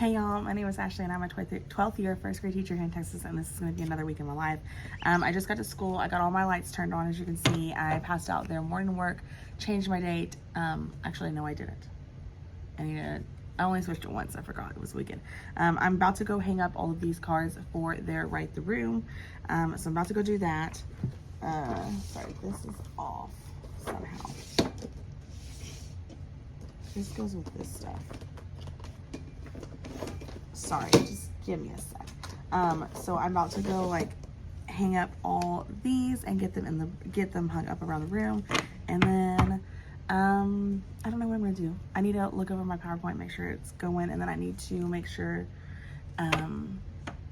Hey y'all, my name is Ashley and I'm a 12th year first grade teacher here in Texas, and this is going to be another week in my life. I just got to school. I got all my lights turned on, as you can see. I passed out their morning work, changed my date. Actually, no, I didn't. I only switched it once. I forgot. It was weekend. I'm about to go hang up all of these cards for their Write the Room. So I'm about to go do that. Sorry, this is off somehow. This goes with this stuff. Sorry, just give me a sec. So I'm about to go like hang up all these and get them hung up around the room, and then I don't know what I'm gonna do. I need to look over my PowerPoint, make sure it's going, and then I need to make sure I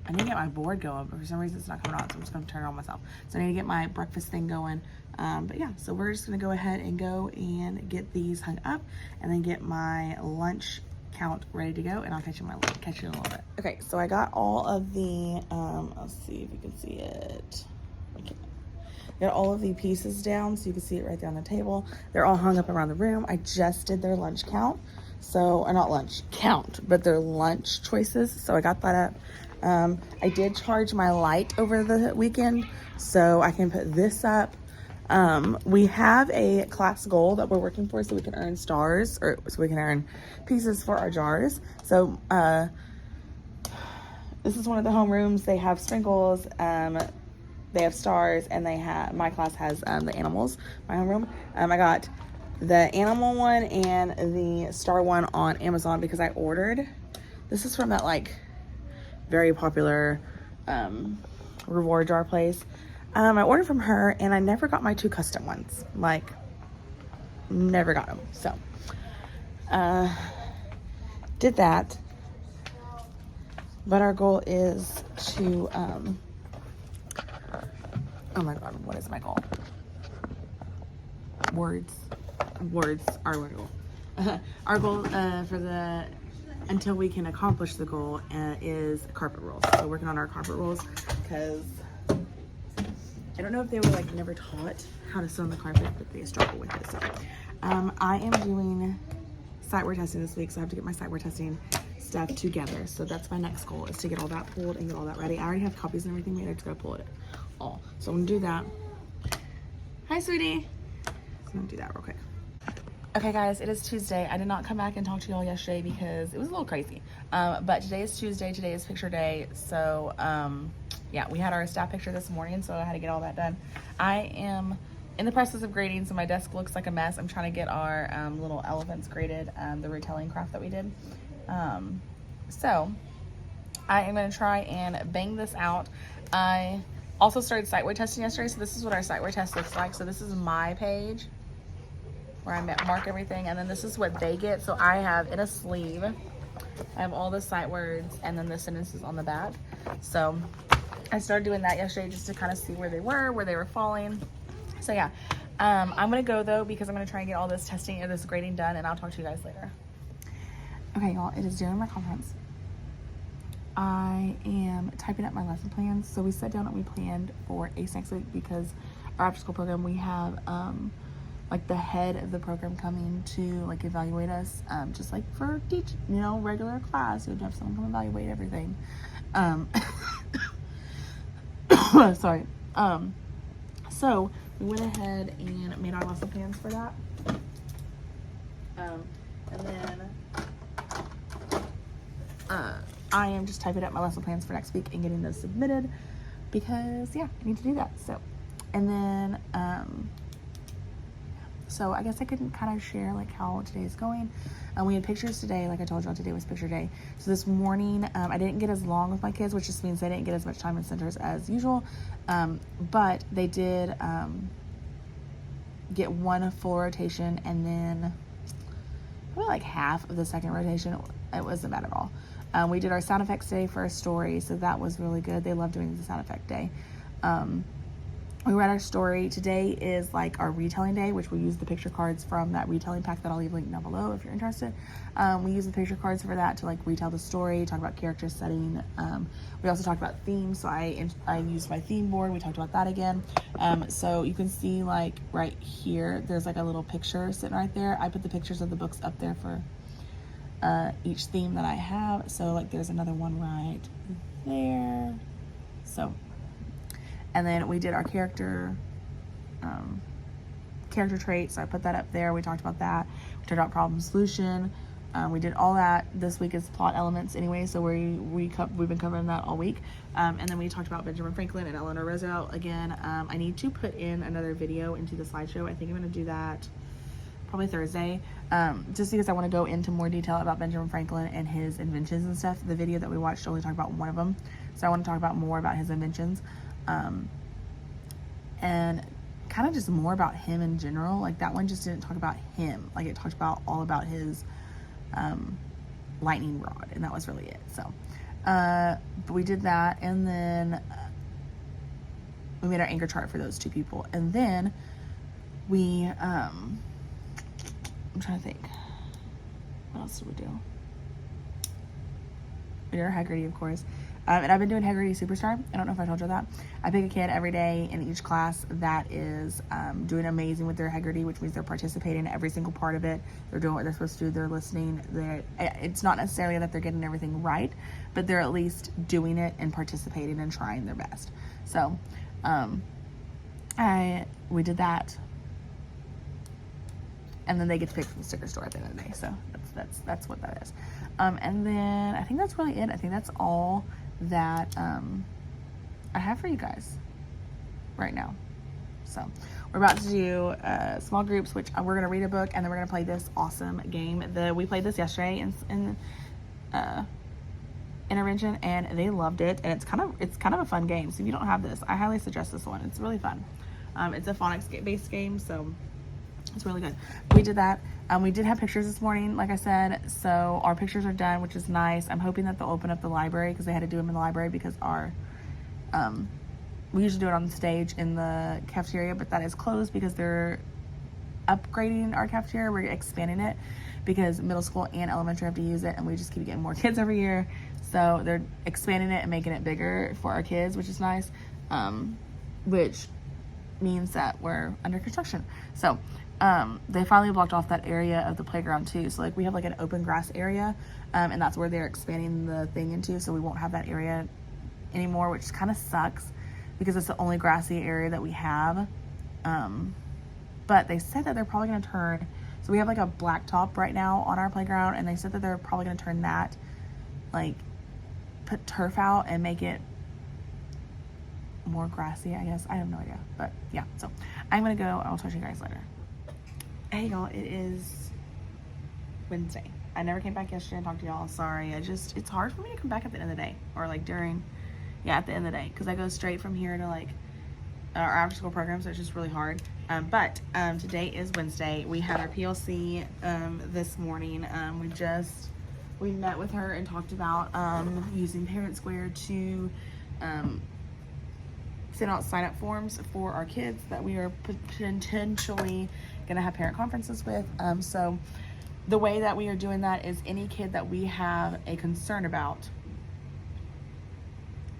need to get my board going, but for some reason it's not coming on, so I'm just gonna turn it on myself. So I need to get my breakfast thing going. But yeah, so we're just gonna go ahead and go and get these hung up, and then get my lunch count ready to go, and I'll catch you in a little bit. Okay, so I got all of the let's see if you can see it. Okay. Got all of the pieces down so you can see it right there on the table. They're all hung up around the room. I just did their lunch count, or not lunch count, but their lunch choices. So I got that up. I did charge my light over the weekend, so I can put this up. We have a class goal that we're working for, so we can earn stars, or so we can earn pieces for our jars. So this is one of the homerooms. They have sprinkles, they have stars, and my class has the animals. My homeroom. I got the animal one and the star one on Amazon because I ordered. This is from that like very popular reward jar place. I ordered from her, and I never got my 2 custom ones. Like, never got them. So, did that. But our goal is to, oh my God, what is my goal? Words are our goal. Our goal until we can accomplish the goal is carpet rolls. So working on our carpet rolls, because I don't know if they were like never taught how to sew on the carpet, but they struggle with it. So I am doing site wear testing this week, so I have to get my site wear testing stuff together. So that's my next goal, is to get all that pulled and get all that ready. I already have copies and everything made. I just gotta pull it all. So I'm gonna do that. Hi, sweetie. So I'm gonna do that real quick. Okay guys, it is Tuesday. I did not come back and talk to y'all yesterday because it was a little crazy. But today is Tuesday. Today is picture day. So yeah, we had our staff picture this morning, so I had to get all that done. I am in the process of grading, so my desk looks like a mess. I'm trying to get our little elephants graded, the retelling craft that we did. So I am going to try and bang this out. I also started site wear testing yesterday, so this is what our site wear test looks like. So this is my page where I mark everything, and then this is what they get. So I have in a sleeve, I have all the sight words and then the sentences on the back. So I started doing that yesterday just to kind of see where they were falling. So yeah, I'm gonna go though, because I'm gonna try and get all this testing or this grading done, and I'll talk to you guys later. Okay y'all, it is during my conference. I am typing up my lesson plans. So we sat down and we planned for ACE next week, because our after school program, we have like the head of the program coming to like evaluate us, just like for regular class. You would have someone come evaluate everything. Sorry. So we went ahead and made our lesson plans for that. And then I am just typing up my lesson plans for next week and getting those submitted, because yeah, I need to do that. So, and then so I guess I could kind of share like how today is going. We had pictures today. Like I told y'all, today was picture day. So this morning, I didn't get as long with my kids, which just means they didn't get as much time in centers as usual. But they did get one full rotation, and then probably like half of the second rotation. It wasn't bad at all. We did our sound effects day for a story, so that was really good. They love doing the sound effect day. We read our story. Today is like our retelling day, which we use the picture cards from that retelling pack that I'll leave linked down below if you're interested. We use the picture cards for that to like retell the story, talk about character setting. We also talked about themes, so I used my theme board. We talked about that again. So you can see like right here, there's like a little picture sitting right there. I put the pictures of the books up there for each theme that I have. So like there's another one right there. So, and then we did our character traits. So I put that up there. We talked about that. We talked about problem solution. We did all that. This week is plot elements anyway, so we've been covering that all week. And then we talked about Benjamin Franklin and Eleanor Roosevelt again. I need to put in another video into the slideshow. I think I'm going to do that probably Thursday, just because I want to go into more detail about Benjamin Franklin and his inventions and stuff. The video that we watched only talked about one of them, so I want to talk about more about his inventions, and kind of just more about him in general. Like that one just didn't talk about him, like it talked about all about his lightning rod, and that was really it. So but we did that, and then we made our anchor chart for those two people, and then we I'm trying to think, what else did we do? We did our Haggerty, of course. And I've been doing Haggerty Superstar. I don't know if I told you that. I pick a kid every day in each class that is doing amazing with their Haggerty, which means they're participating in every single part of it. They're doing what they're supposed to do. They're listening. It's not necessarily that they're getting everything right, but they're at least doing it and participating and trying their best. So we did that. And then they get to pick from the sticker store at the end of the day. So that's what that is. And then I think that's really it. I think that's all that I have for you guys right now. So we're about to do small groups, which we're going to read a book, and then we're going to play this awesome game. We played this yesterday in intervention, and they loved it. And it's kind of a fun game. So if you don't have this, I highly suggest this one. It's really fun. It's a phonics based game, so it's really good. We did that. We did have pictures this morning, like I said, so our pictures are done, which is nice. I'm hoping that they'll open up the library, because they had to do them in the library because we usually do it on the stage in the cafeteria, but that is closed because they're upgrading our cafeteria. We're expanding it because middle school and elementary have to use it, and we just keep getting more kids every year. So they're expanding it and making it bigger for our kids, which is nice, which means that we're under construction. So they finally blocked off that area of the playground too. So like we have like an open grass area, and that's where they're expanding the thing into. So we won't have that area anymore, which kind of sucks because it's the only grassy area that we have. But they said that they're probably going to turn, so we have like a blacktop right now on our playground, and they said that they're probably going to turn that, like put turf out and make it more grassy, I guess. I have no idea, but yeah. So I'm going to go. I'll talk to you guys later. Hey y'all, it is Wednesday. I never came back yesterday and talked to y'all. Sorry. It's hard for me to come back at the end of the day, or like at the end of the day, because I go straight from here to like our after school program, so it's just really hard. But today is Wednesday. We had our PLC this morning. We met with her and talked about using Parent Square to send out sign-up forms for our kids that we are potentially going to have parent conferences with. So the way that we are doing that is any kid that we have a concern about,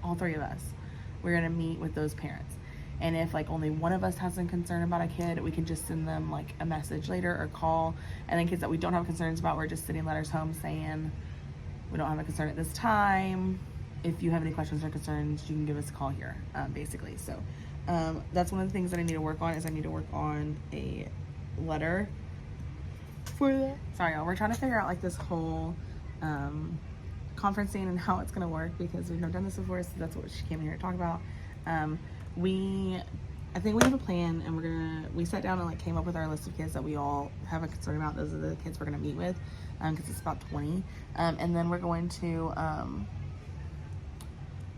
all three of us, we're going to meet with those parents. And if like only one of us has a concern about a kid, we can just send them like a message later or call. And then kids that we don't have concerns about, we're just sending letters home saying we don't have a concern at this time. If you have any questions or concerns, you can give us a call here, basically. So that's one of the things that I need to work on, is I need to work on a letter for that. Sorry, y'all. We're trying to figure out like this whole conferencing and how it's going to work, because we've never done this before, so that's what she came here to talk about. I think we have a plan, and we sat down and like came up with our list of kids that we all have a concern about. Those are the kids we're going to meet with, because it's about 20. And then we're going to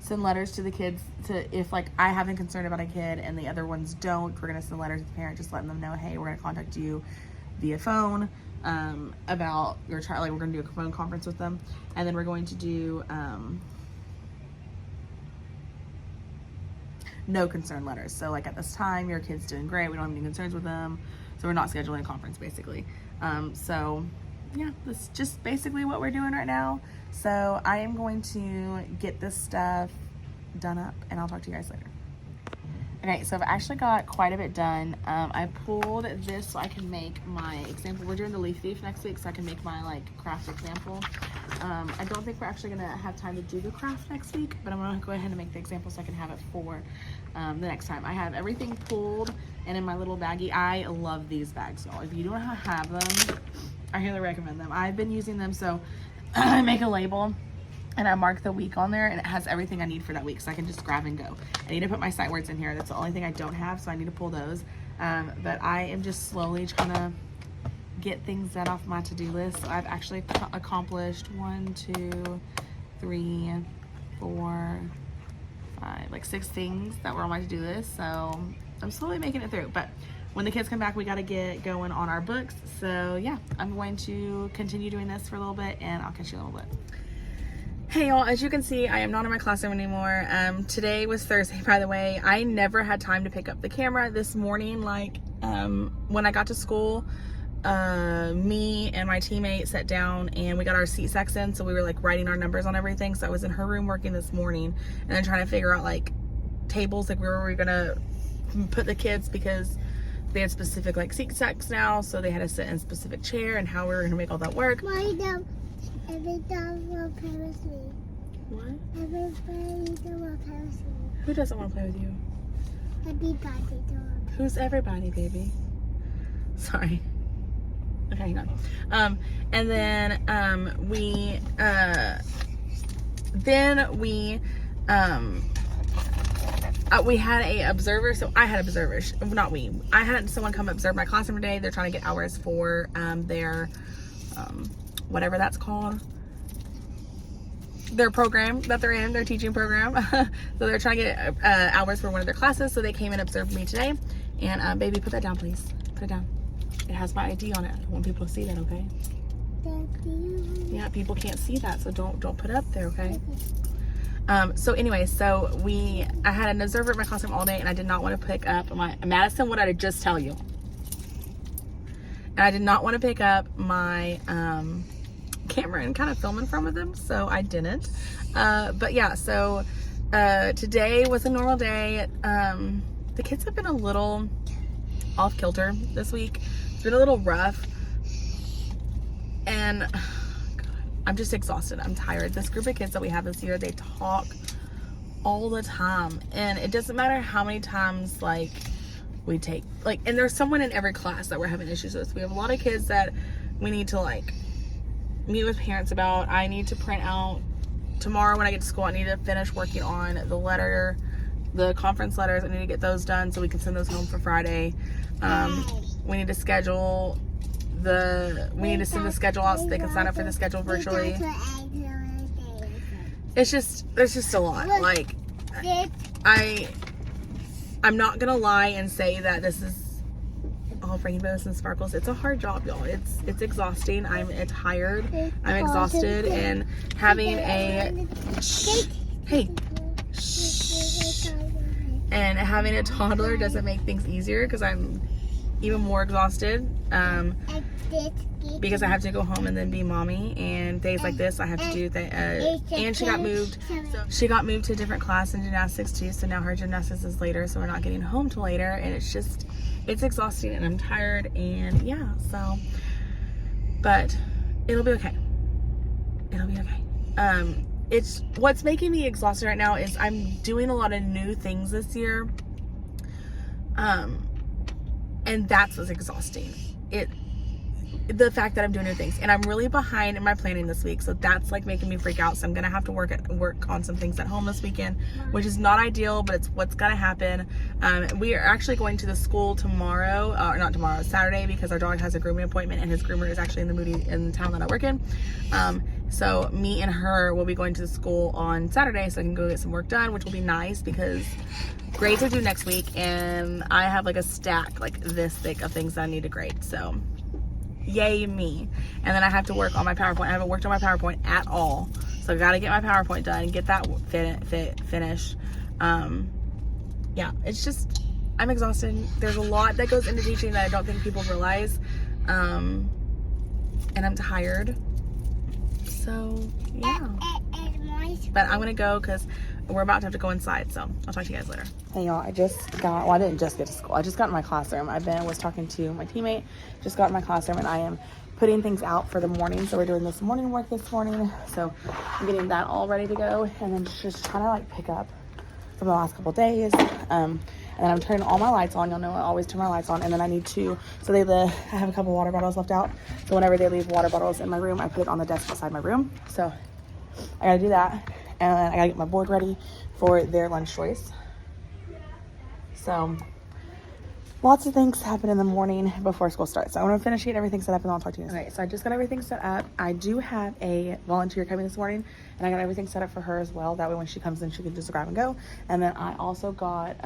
send letters to the kids if like I have a concern about a kid and the other ones don't, we're going to send letters to the parent, just letting them know, hey, we're going to contact you via phone about your child. Like we're going to do a phone conference with them, and then we're going to do no concern letters. So like at this time, your kid's doing great, we don't have any concerns with them, so we're not scheduling a conference basically. So yeah, that's just basically what we're doing right now. So I am going to get this stuff done up, and I'll talk to you guys later. Okay, so I've actually got quite a bit done. I pulled this so I can make my example. We're doing the leaf thief next week, so I can make my like craft example. I don't think we're actually gonna have time to do the craft next week, but I'm gonna go ahead and make the example so I can have it for the next time. I have everything pulled and in my little baggie. I love these bags, y'all. If you don't have them, I highly recommend them. I've been using them, so I make a label and I mark the week on there, and it has everything I need for that week, so I can just grab and go. I need to put my sight words in here. That's the only thing I don't have, so I need to pull those. But I am just slowly trying to get things done off my to-do list. So I've actually accomplished 1, 2, 3, 4, 5, like 6 things that were on my to-do list. So I'm slowly making it through. But when the kids come back, we got to get going on our books. So yeah, I'm going to continue doing this for a little bit, and I'll catch you in a little bit. Hey y'all, as you can see, I am not in my classroom anymore. Today was Thursday, by the way. I never had time to pick up the camera this morning. Like, when I got to school, me and my teammate sat down and we got our seat sacks in, so we were like writing our numbers on everything. So I was in her room working this morning and then trying to figure out like tables, like where we were gonna put the kids, because they had specific like seat sacks now, so they had to sit in a specific chair, and how we were gonna make all that work. Every dog will play with me. What? Everybody will play with me. Who doesn't want to play with you? Everybody will. Who's everybody, baby? Sorry. Okay, hang on. And then we had a observer. So I had observers, not we. I had someone come observe my classroom today. They're trying to get hours for their whatever that's called, their program that they're in, their teaching program. So they're trying to get hours for one of their classes. So they came and observed me today. And baby, put that down, please. Put it down. It has my ID on it. I want people to see that, okay? Yeah, people can't see that, so don't put it up there, okay? So anyway, I had an observer at my classroom all day, and I did not want to pick up my Madison. What did I just tell you? And I did not want to pick up my camera and kind of film in front of them, so I didn't. But yeah, so today was a normal day. The kids have been a little off kilter this week. It's been a little rough, and God, I'm just exhausted. I'm tired. This group of kids that we have this year, they talk all the time, and it doesn't matter how many times like we take, like, and there's someone in every class that we're having issues with. We have a lot of kids that we need to like meet with parents about. I need to print out tomorrow when I get to school. I need to finish working on the conference letters. I need to get those done so we can send those home for Friday. We need to schedule we need to send the schedule out so they can sign up for the schedule virtually. There's just a lot. Like, I'm not gonna lie and say that this is all rainbows and sparkles. It's a hard job, y'all. It's exhausting. I'm tired. I'm exhausted, and having and having a toddler doesn't make things easier, because I'm even more exhausted. Because I have to go home and then be mommy, and days like this I have to do and she got moved. So she got moved to a different class in gymnastics too, so now her gymnastics is later, so we're not getting home till later, and it's exhausting, and I'm tired, and yeah, so, but it'll be okay. It'll be okay. It's what's making me exhausted right now is I'm doing a lot of new things this year, and that's what's exhausting. The fact that I'm doing new things, and I'm really behind in my planning this week, so that's like making me freak out. So I'm gonna have to work on some things at home this weekend, which is not ideal, but it's what's gonna happen. We are actually going to the school tomorrow, or not tomorrow, Saturday, because our dog has a grooming appointment, and his groomer is actually in the town that I work in. So me and her will be going to the school on Saturday, so I can go get some work done, which will be nice because grades are due next week, and I have like a stack like this thick of things that I need to grade. So yay me. And then I have to work on my PowerPoint. I haven't worked on my PowerPoint at all, so I gotta get my PowerPoint done and get that finished. Yeah, it's just, I'm exhausted. There's a lot that goes into teaching that I don't think people realize, and I'm tired. So yeah. And my But I'm gonna go because we're about to have to go inside, so I'll talk to you guys later. Hey y'all, I didn't just get to school. I just got in my classroom. Was talking to my teammate, just got in my classroom, and I am putting things out for the morning. So we're doing this morning work this morning. So I'm getting that all ready to go, and then just trying to like pick up from the last couple of days. And then I'm turning all my lights on. Y'all know I always turn my lights on. And then I need to, I have a couple water bottles left out. So whenever they leave water bottles in my room, I put it on the desk beside my room. So I gotta do that. And I gotta get my board ready for their lunch choice. So lots of things happen in the morning before school starts. So I want to finish getting everything set up and I'll talk to you. Okay, so I just got everything set up. I do have a volunteer coming this morning and I got everything set up for her as well. That way when she comes in, she can just grab and go. And then I also got,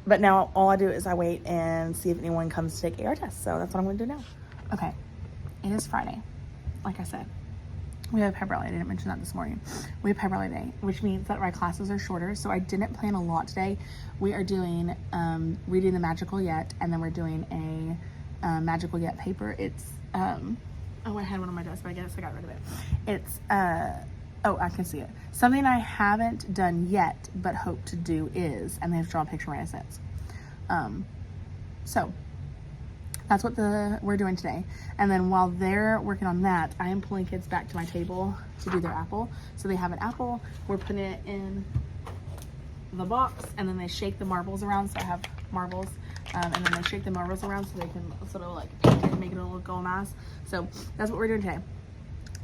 but now all I do is I wait and see if anyone comes to take AR tests. So that's what I'm going to do now. Okay, it is Friday, like I said. We have pep rally. I didn't mention that this morning. We have pep rally day, which means that my classes are shorter. So I didn't plan a lot today. We are doing reading the Magical Yet, and then we're doing a Magical Yet paper. It's oh, I had one on my desk, but I guess I got rid of it. It's oh, I can see it. Something I haven't done yet, but hope to do is, and they have drawn a picture right as it. So that's what we're doing today. And then while they're working on that, I am pulling kids back to my table to do their apple. So they have an apple, we're putting it in the box, and then they shake the marbles around. So I have marbles, and then they shake the marbles around so they can sort of like paint it and make it a little gold mass. So that's what we're doing today.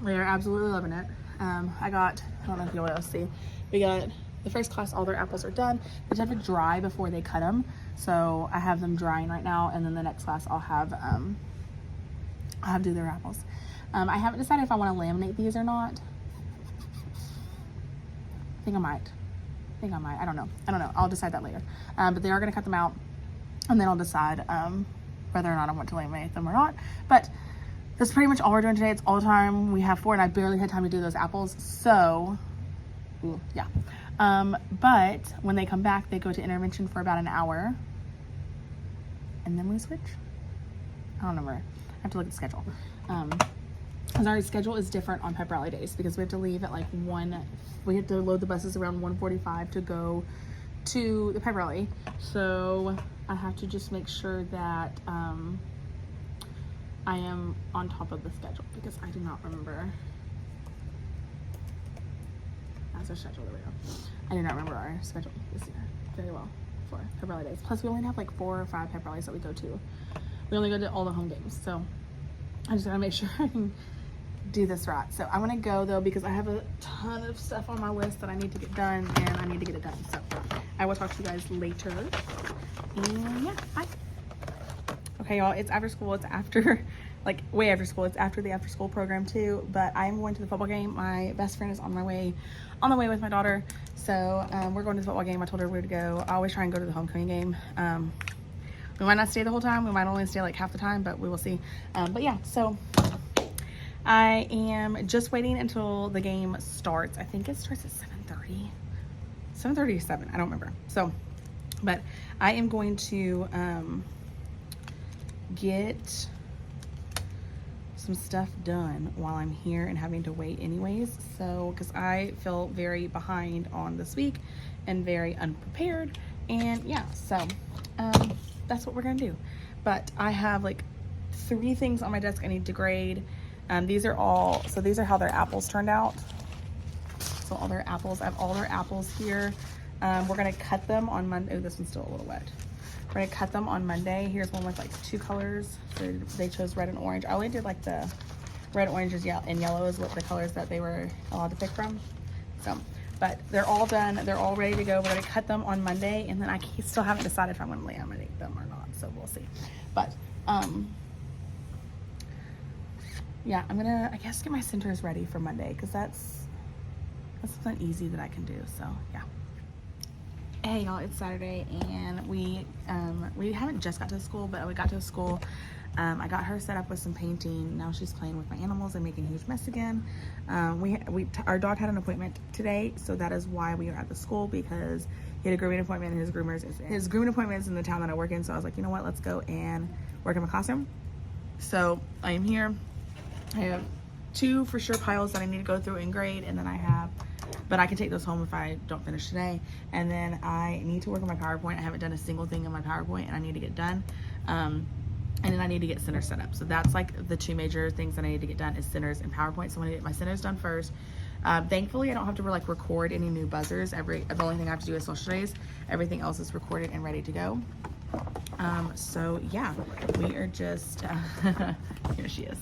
They're absolutely loving it. I don't know if you'll be able to see, we got the first class, all their apples are done. They have to dry before they cut them. So I have them drying right now, and then the next class I'll have do their apples. I haven't decided if I want to laminate these or not. I think I might. I don't know. I'll decide that later. But they are going to cut them out, and then I'll decide whether or not I want to laminate them or not. But that's pretty much all we're doing today. It's all the time we have for, and I barely had time to do those apples. So, ooh, yeah. But when they come back, they go to intervention for about an hour, and then we switch. I don't remember. I have to look at the schedule. Because our schedule is different on pep rally days because we have to leave at like 1. We have to load the buses around 1:45 to go to the pep rally. So I have to just make sure that I am on top of the schedule because I do not remember. That's our schedule. There we go. I do not remember our schedule this year very well for pep rally days. Plus, we only have like 4 or 5 pep rallies that we go to. We only go to all the home games, so I just gotta make sure I can do this right. So I'm gonna go though because I have a ton of stuff on my list that I need to get done, and I need to get it done. So I will talk to you guys later. And yeah, bye. Okay, y'all. It's after school. It's after. Like way after school. It's after the after school program too, but I'm going to the football game. My best friend is on the way with my daughter. So we're going to the football game. I told her where to go. I always try and go to the homecoming game. We might not stay the whole time. We might only stay like half the time, but we will see. But yeah, so I am just waiting until the game starts. I think it starts at 7:30. 7:30 to 7, I don't remember. So, but I am going to get some stuff done while I'm here and having to wait anyways. So, because I feel very behind on this week and very unprepared, and yeah, so that's what we're gonna do. But I have like 3 things on my desk I need to grade. These are how their apples turned out. So all their apples, I have all their apples here. We're gonna cut them on Monday. Oh, this one's still a little wet. We're gonna cut them on Monday. Here's one with like 2 colors. So they chose red and orange. I only did like the red, orange, and yellow is what the colors that they were allowed to pick from. So, but they're all done. They're all ready to go. We're gonna cut them on Monday, and then I still haven't decided if I'm gonna laminate them or not. So we'll see. But yeah, I'm gonna, I guess, get my centers ready for Monday because that's something easy that I can do. So yeah. Hey y'all, it's Saturday, and we haven't just got to school, but we got to school. I got her set up with some painting. Now she's playing with my animals and making a huge mess again. Our dog had an appointment today, so that is why we are at the school, because he had a grooming appointment, and his grooming appointment is in the town that I work in. So I was like, you know what, let's go and work in my classroom. So I am here. I have 2 for sure piles that I need to go through and grade, and then I have, but I can take those home if I don't finish today. And then I need to work on my PowerPoint. I haven't done a single thing in my PowerPoint, and I need to get done. And then I need to get centers set up. So that's like the 2 major things that I need to get done is centers and PowerPoint. So I'm gonna get my centers done first. Thankfully, I don't have to like record any new buzzers. The only thing I have to do is social days. Everything else is recorded and ready to go. So yeah, we are just, here she is.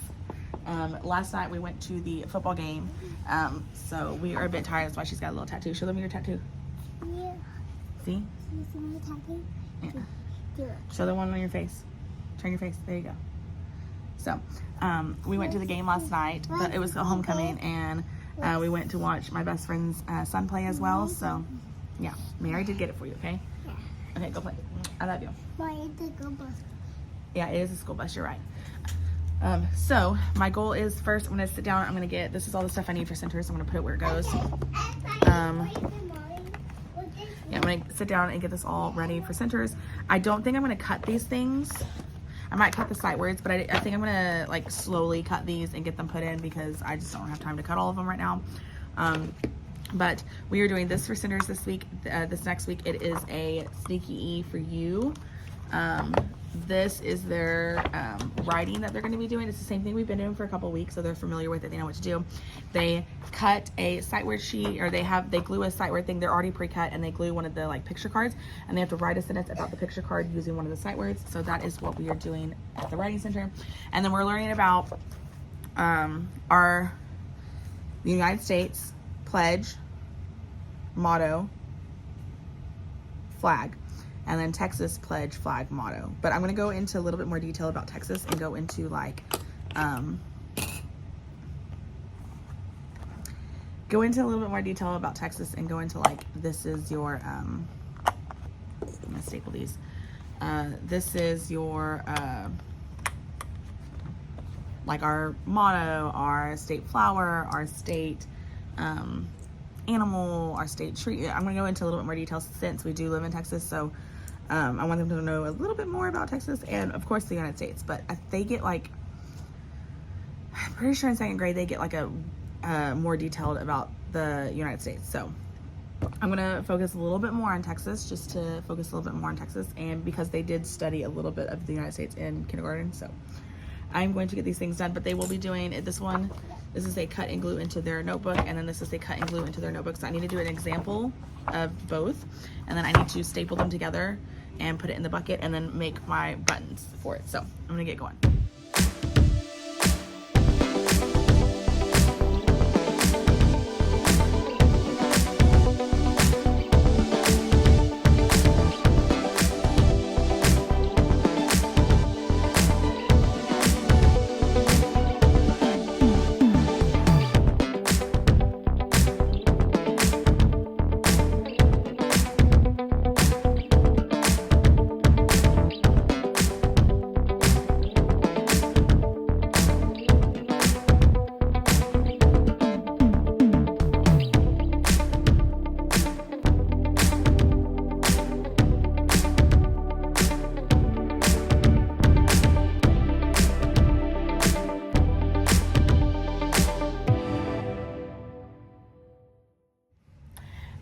Last night we went to the football game. So we are a bit tired. That's why she's got a little tattoo. Show them your tattoo. Yeah. See? You see my tattoo? Yeah. Do it. Show the one on your face. Turn your face. There you go. So, we went to the game last night. But it was a homecoming, and we went to watch my best friend's son play as well. So, yeah. Mary did get it for you, okay? Yeah. Okay, go play. I love you. Why is the go bus? Yeah, it is a school bus. You're right. So, my goal is first, I'm going to sit down. I'm going to get, this is all the stuff I need for centers. I'm going to put it where it goes. Yeah, I'm going to sit down and get this all ready for centers. I don't think I'm going to cut these things. I might cut the sight words, but I think I'm going to like slowly cut these and get them put in because I just don't have time to cut all of them right now. But we are doing this for centers this week. This next week, it is a Sneaky E for you. This is their writing that they're going to be doing. It's the same thing we've been doing for a couple weeks, so they're familiar with it. They know what to do. They cut a sight word sheet, or they glue a sight word thing. They're already pre-cut, and they glue one of the like picture cards, and they have to write a sentence about the picture card using one of the sight words. So that is what we are doing at the writing center. And then we're learning about the United States pledge, motto, flag. And then Texas pledge, flag, motto. But I'm gonna go into a little bit more detail about Texas and go into like, this is your, I'm gonna staple these. This is your, like our motto, our state flower, our state, animal, our state tree. I'm gonna go into a little bit more detail since we do live in Texas. So I want them to know a little bit more about Texas and of course the United States. But they get like, I'm pretty sure in 2nd grade they get like a more detailed about the United States. So I'm gonna focus a little bit more on Texas, just to focus a little bit more on Texas, and because they did study a little bit of the United States in kindergarten. So I'm going to get these things done, but they will be doing this one. This is a cut and glue into their notebook, and then this is a cut and glue into their notebook. So I need to do an example of both, and then I need to staple them together and put it in the bucket and then make my buttons for it. So I'm gonna get going.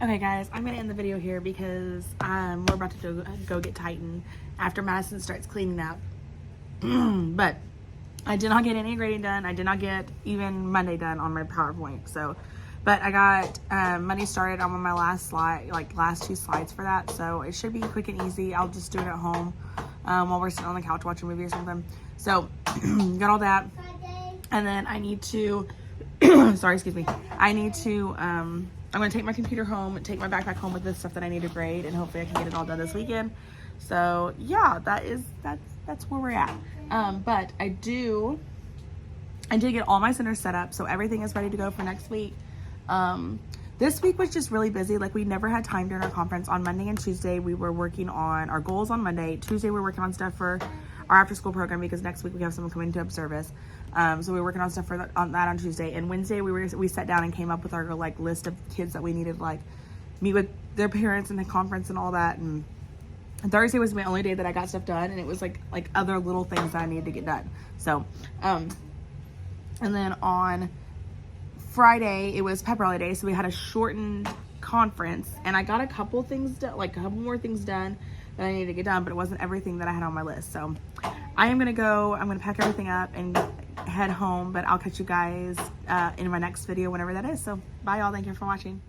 Okay guys, I'm gonna end the video here because we're about to go get Titan after Madison starts cleaning up. But I did not get any grading done. I did not get even Monday done on my PowerPoint. So, but I got Monday started. I'm on my last slide, like last 2 slides for that. So it should be quick and easy. I'll just do it at home while we're sitting on the couch watching a movie or something. So got all that, and then I need to. Sorry, excuse me. I need to. I'm gonna take my computer home, take my backpack home with the stuff that I need to grade, and hopefully I can get it all done this weekend. So yeah, that's where we're at. But I did get all my centers set up, so everything is ready to go for next week. This week was just really busy. Like, we never had time during our conference. On Monday and Tuesday, we were working on our goals on Monday. Tuesday, we're working on stuff for our after school program because next week we have someone coming to observe us. So we were working on stuff on that on Tuesday. And Wednesday, we sat down and came up with our like list of kids that we needed to like meet with their parents and the conference and all that. And Thursday was my only day that I got stuff done, and it was like other little things that I needed to get done. So, and then on Friday, it was pep rally day, so we had a shortened conference, and I got a couple things done, like a couple more things done that I needed to get done, but it wasn't everything that I had on my list. So I am gonna go, I'm gonna pack everything up and head home, but I'll catch you guys in my next video whenever that is. So bye y'all, thank you for watching.